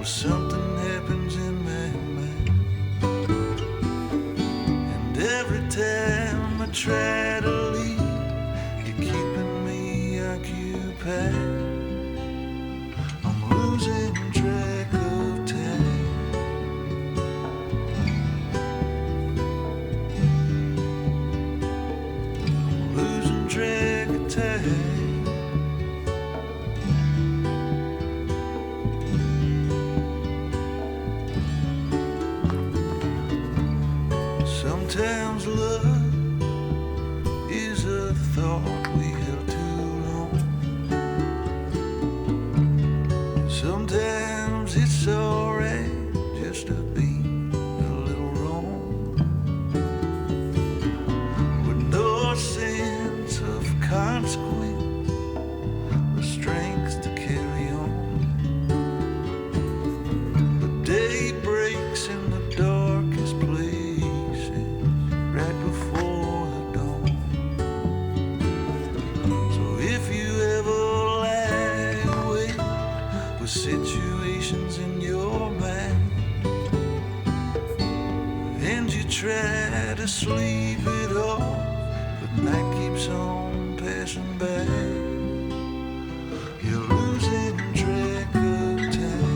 something happens in my mind, and every time I try to leave, you're keeping me occupied. I'm losing track of time. I'm losing track of time. Sometimes love is a thought we held too long. Sometimes it's alright just to be a little wrong, with no sense of consequence, the strength to carry on. The day breaks in the darkest place right before the dawn. So if you ever lie awake with situations in your mind, and you try to sleep it off, but night keeps on passing by, you're losing track of time.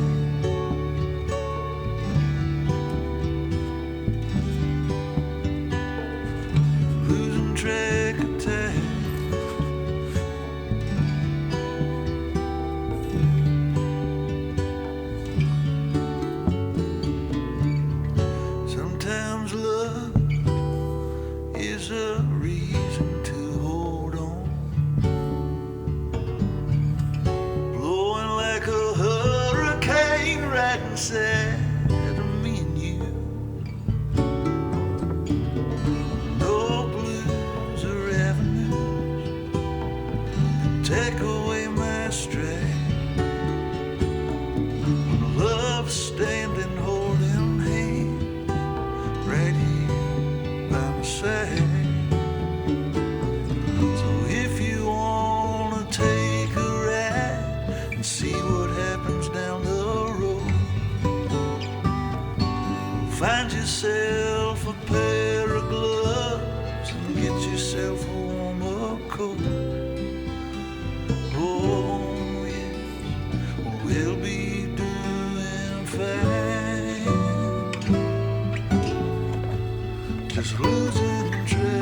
Losing track of time. Sometimes love is a reason to hold on, blowing like a hurricane right inside of me and you. No blues or avenues can take away my stride. When love's standing holding hands right here by my side. So if you wanna take a ride and see what happens down the road, find yourself a pair of gloves and get yourself a warmer coat. Oh yes, we'll be doing fine. Just losing track.